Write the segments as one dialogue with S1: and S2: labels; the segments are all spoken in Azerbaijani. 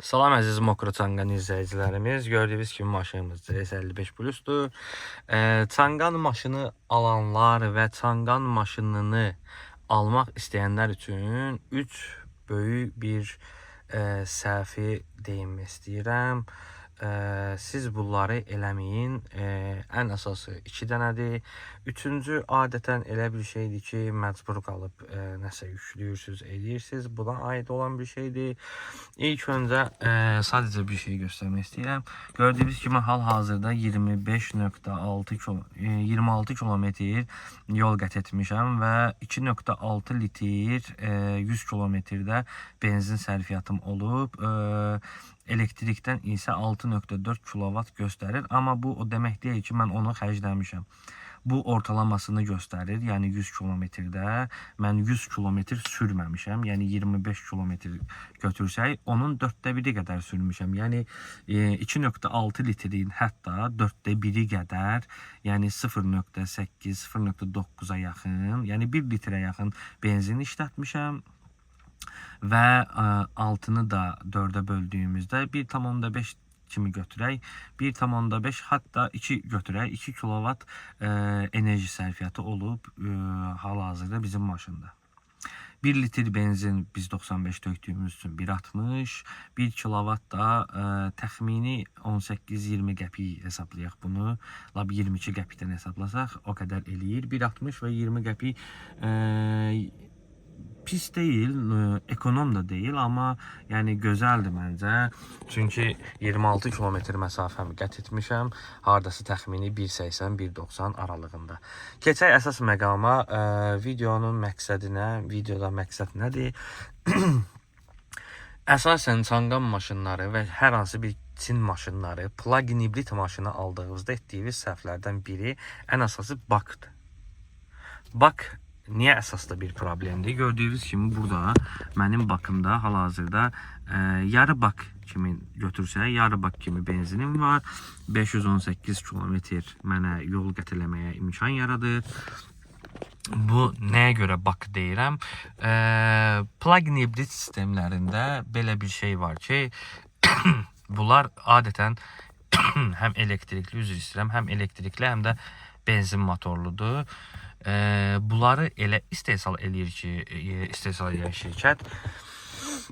S1: Salam əziz Mokro Çanqan izləyicilərimiz. Gördüyünüz kimi maşınımız CS55 Plus'dur. Çanqan maşını alanlar və Çanqan maşınını almaq istəyənlər üçün 3 böyük bir səhvi deyinmək istəyirəm. Siz bunları eləməyin. Ən əsası 2 dənədir. Üçüncü adətən elə bir şeydir ki, məcbur qalıb nəsə yüklüyürsünüz, edirsiniz. Buna aid olan bir şeydir. İlk öncə sadəcə bir şey göstərmək istəyirəm. Gördüyünüz kimi hal-hazırda 26 kilometr yol qət etmişəm və 2,6 litr 100 kilometrdə benzin sərfiyyatım olub. Elektrikdən isə 6,4 kilovat göstərir. Amma bu o demək deyil ki, mən onu xərcləmişəm. Bu ortalamasını göstərir. Yəni 100 kilometrdə mən 100 kilometr sürməmişəm. Yəni 25 kilometr götürsək, onun 1/4 qədər sürmüşəm. Yəni 2,6 litrin hətta 1/4 qədər, yəni 0,8, 0,9-a yaxın, yəni 1 litrə yaxın benzin işlətmişəm. Və 6-nı da 4-ə böldüyümüzdə 1,5 kimi götürək. 1,5 hatta 2 götürək. 2 kilovat enerji sərfiyyatı olub hal-hazırda bizim maşında. 1 litr benzin biz 95 döktüyümüz üçün 1,60. 1 kilovat da təxmini 18-20 qəpik hesablayaq bunu. 22 qəpikdən hesablasaq o qədər eləyir. 1,60 və 20 qəpik pis deyil, ekonom da deyil, amma yəni gözəldir məncə. Çünki 26 kilometr məsafəmi qət etmişəm. Hardası təxmini 1,80-1,90 aralığında. Keçək əsas məqama. Videonun məqsədinə, videoda məqsəd nədir? Əsasən Çanqan maşınları və hər hansı bir Çin maşınları, plug-in hibrid maşını aldığınızda etdiyiniz səhvlərdən biri ən əsası bakdır. Bak niyə əsasda bir problemdir? Gördüyünüz kimi burada mənim bakımda hal-hazırda yarı bak kimi götürsək, yarı bak kimi benzinim var. 518 kilometr mənə yol qət eləməyə imkan yaradır. Bu nəyə görə bak deyirəm? Plug-in hibrid sistemlərində belə bir şey var ki, bunlar adətən həm elektrikli, üzr istəyirəm, həm elektrikli, həm də benzin motorludur. Bunları elə istehsal edir ki, istehsal edən şirkət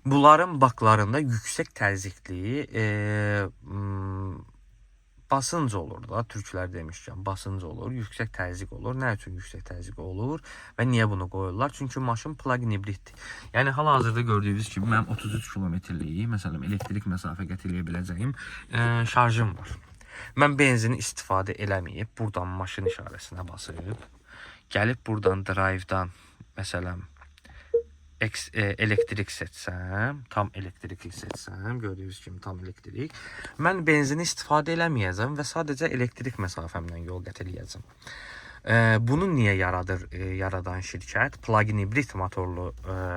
S1: bunların baklarında yüksək təzyiqli basınc olur da, türklər demişkən basınc olur, yüksək təzyiq olur. Nə üçün yüksək təzyiq olur və niyə bunu qoyurlar? Çünki maşın plug-in hibriddir. Yəni hal-hazırda gördüyünüz kimi mənim 33 kilometrlik, məsələn, elektrik məsafə qət edə biləcəyim şarjım var. Mən benzini istifadə eləməyib, buradan maşın işarəsinə basıb, gəlib buradan drive'dan məsələn elektrik seçsəm, tam elektrik seçsəm, gördüyünüz kimi tam elektrik, mən benzini istifadə eləməyəcəm və sadəcə elektrik məsafəmdən yol qət eləyəcəm. Bunu niyə yaradan şirkət? Plug-in hibrid motorlu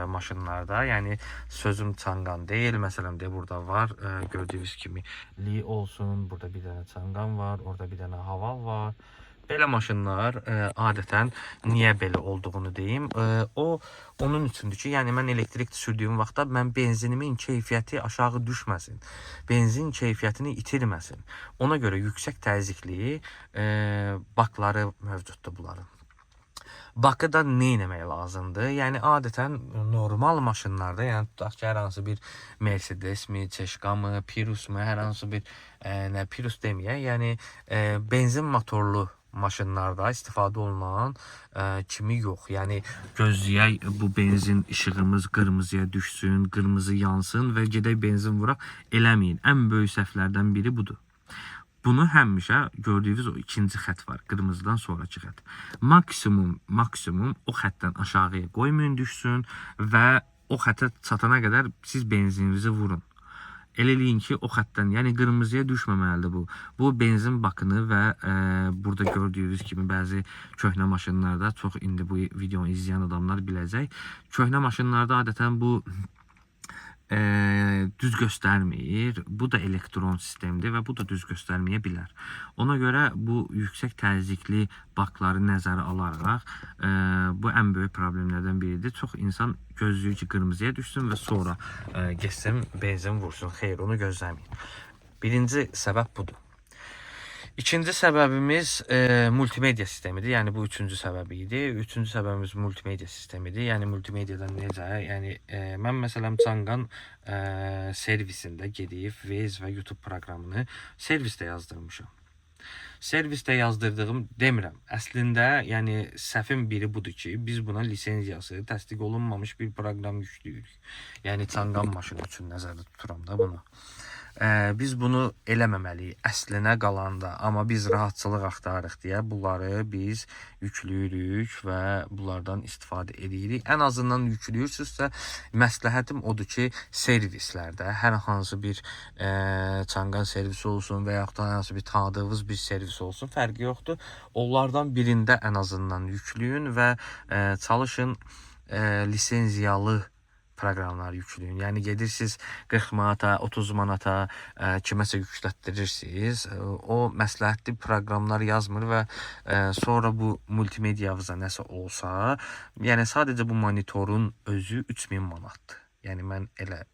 S1: maşınlarda, yəni sözüm Çanqan deyil, məsələn burada var, gördüyünüz kimi Li olsun, burada bir dənə Çanqan var, orada bir dənə Haval var. Belə maşınlar adətən niyə belə olduğunu deyim. Onun üçündür ki, yəni mən elektrik sürdüyüm vaxtda mən benzinimin keyfiyyəti aşağı düşməsin. Benzin keyfiyyətini itirməsin. Ona görə yüksək təzyiqli bakları mövcuddur bunların. Bakı da nə etmək lazımdır? Yəni adətən normal maşınlarda, yəni tutaq ki, hər hansı bir Mercedes mi, Çeşka mı, Pirus mu, hər hansı bir Pirus deməyək, yəni benzin motorlu maşınlarda istifadə olunan kimi yox. Yəni gözləyək bu benzin işığımız qırmızıya düşsün, qırmızı yansın və gedək benzin vuraq, eləməyin. Ən böyük səhvlərdən biri budur. Bunu həmişə gördüyünüz o ikinci xət var, qırmızıdan sonraki xət. Maksimum o xətdən aşağıya qoymayın düşsün və o xətə çatana qədər siz benzininizi vurun. Elə eləyin ki, o xətdən, yəni qırmızıya düşməməlidir bu. Bu benzin bakını və burada gördüyünüz kimi bəzi köhnə maşınlarda, çox indi bu videonu izləyən adamlar biləcək. Köhnə maşınlarda adətən bu düz göstərmir. Bu da elektron sistemdir və bu da düz göstərməyə bilər. Ona görə bu yüksək təzyiqli bakları nəzərə alaraq bu ən böyük problemlərdən biridir. Çox insan gözləyir ki, qırmızıya düşsün və sonra geçsin benzin vursun. Xeyr, onu gözləməyin. Birinci səbəb budur. İkinci səbəbimiz multimedia sistemidir. Yəni bu üçüncü səbəbi idi. Üçüncü səbəbimiz multimedia sistemidir. Yəni multimediadan necə? Yəni mən məsələn Çanqan servisində gedib Waze və YouTube proqramını servisdə yazdırmışam. Servisdə yazdırdığım demirəm. Əslində, yəni səhvin biri budur ki, biz buna lisenziyası təsdiq olunmamış bir proqram yüklüyürük. Yəni Çanqan maşını üçün nəzərdə tuturam da bunu. Biz bunu eləməməliyik əslinə qalanda, amma biz rahatçılıq axtarırıq deyə bunları biz yüklüyürük və bunlardan istifadə edirik. Ən azından yüklüyürsünüzsə, məsləhətim odur ki, servislərdə hər hansı bir Çanqan servisi olsun və yaxud da hər hansı bir tanıdığınız bir servis olsun, fərqi yoxdur. Onlardan birində ən azından yüklüyün və çalışın lisenziyalı proqramlar yükləyin. Yəni gedirsiniz 40 manata, 30 manata kiməsə yüklətdirirsiniz. O məsləhətli proqramlar yazmır və sonra bu multimediyanızda nəsə olsa, yəni sadəcə bu monitorun özü 3000 manatdır. Yəni mən elə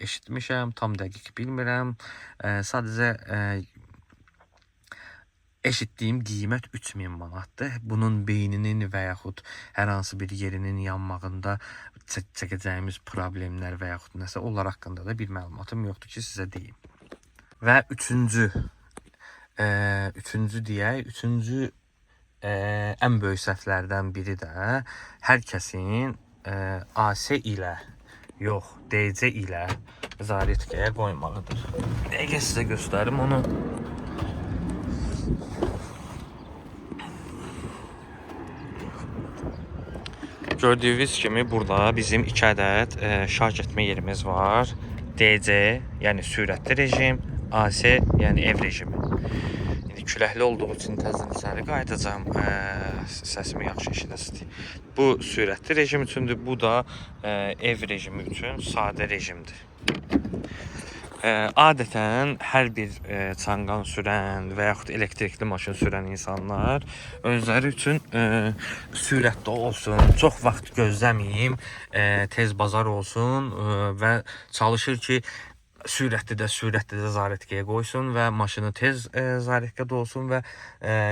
S1: eşitmişəm, tam dəqiq bilmirəm. Sadəcə eşitdiyim qiymət 3000 manatdır. Bunun beyninin və yaxud hər hansı bir yerinin yanmağında çəkəcəyimiz problemlər və yaxud nəsə onlar haqqında da bir məlumatım yoxdur ki, sizə deyim. Və üçüncü ən böyük səhvlərdən biri də hər kəsin AC ilə yox, DC ilə zaretkaya qoymağıdır. Dəqiqə sizə göstərim onu. Gördüyünüz kimi burada bizim 2 ədəd şarj etmə yerimiz var. DC, yəni sürətli rejim, AC, yəni ev rejimi. İndi küləkli olduğu üçün təzədən içəri qayıdacağam. Səsimi yaxşı eşidəsiniz. Bu sürətli rejim üçündür, bu da ev rejimi üçün sadə rejimdir. Adətən hər bir Çanqan sürən və yaxud elektrikli maşın sürən insanlar özləri üçün sürətli olsun, çox vaxt gözləməyim, tez bazar olsun və çalışır ki, sürətli də zaretkaya qoysun və maşını tez zaretkada olsun və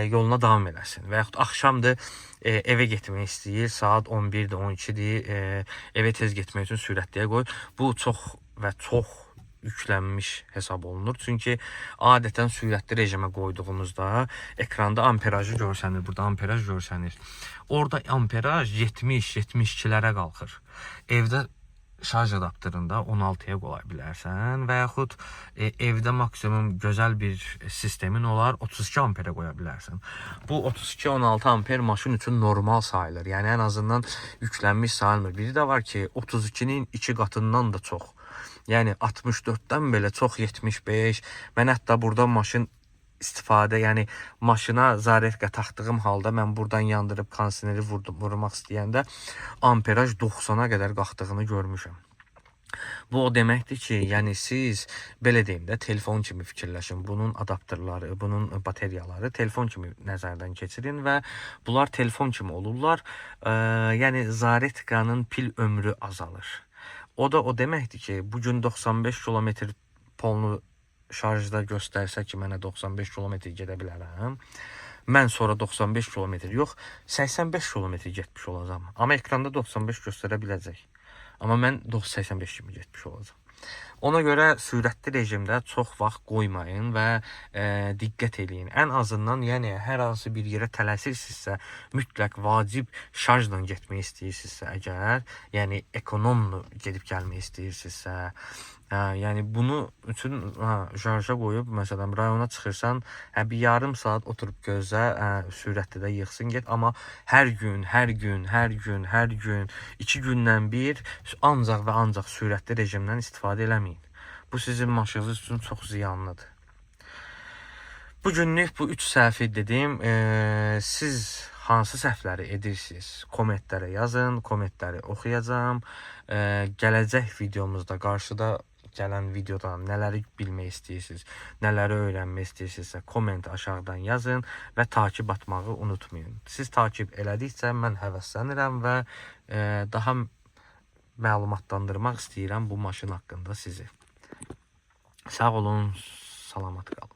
S1: yoluna davam eləsin. Və yaxud axşamdır evə getmək istəyir, saat 11-dir, 12-dir, evə tez getmək üçün sürətliyə qoy. Bu çox və çox yüklənmiş hesab olunur. Çünki adətən sürətli rejimə qoyduğumuzda ekranda amperajı görsənir. Burada amperaj görsənir. Orada amperaj 70-72-lərə qalxır. Evdə şarj adapterında 16-ya qoya bilərsən və yaxud evdə maksimum gözəl bir sistemin olar 32 amperə qoya bilərsən. Bu 32-16 amper maşın üçün normal sayılır. Yəni ən azından yüklənmiş sayılmır. Biri də var ki 32-nin 2 qatından da çox. Yəni 64-dən belə çox 75. Mən hətta burada maşın istifadə, yəni maşına zaretka taxdığım halda mən buradan yandırıb kondisioneri vurmaq istəyəndə amperaj 90-a qədər qalxdığını görmüşəm. Bu o deməkdir ki, yəni siz belə deyim də telefon kimi fikirləşin. Bunun adapterları, bunun bateriyaları telefon kimi nəzərdən keçirin və bunlar telefon kimi olurlar. Yəni zaretkanın pil ömrü azalır. O da o deməkdir ki, bugün 95 kilometr polnu şarjda göstərsə ki, mənə 95 kilometr gedə bilərəm. Mən sonra 95 kilometr yox, 85 kilometr getmiş olacağım. Amma ekranda 95 göstərə biləcək. Amma mən 85 kimi getmiş olacağım. Ona görə sürətli rejimdə çox vaxt qoymayın və diqqət eləyin. Ən azından, yəni hər hansı bir yerə tələsirsinizsə, mütləq vacib şarjla getmək istəyirsinizsə əgər, yəni ekonomlu gedib gəlmək istəyirsinizsə, yəni bunu üçün şarja qoyub, məsələn, rayona çıxırsan, bir yarım saat oturub gözlə, sürətli də yığsın get, amma hər gün, 2 gündən bir ancaq və ancaq sürətli rejimdən istifadə eləməyin. Bu sizin maşınınız üçün çox ziyanlıdır. Bu günlük bu 3 səhvi dedim. Siz hansı səhvləri edirsiniz? Kommentlərə yazın, kommentləri oxuyacağam. Gələcək videomuzda qarşıda gələn videodan nələri bilmək istəyirsiniz, nələri öyrənmək istəyirsinizsə komment aşağıdan yazın və takib atmağı unutmayın. Siz takib elədikcə mən həvəslənirəm və daha məlumatlandırmaq istəyirəm bu maşın haqqında sizi. Sağ olun, salamat qalın.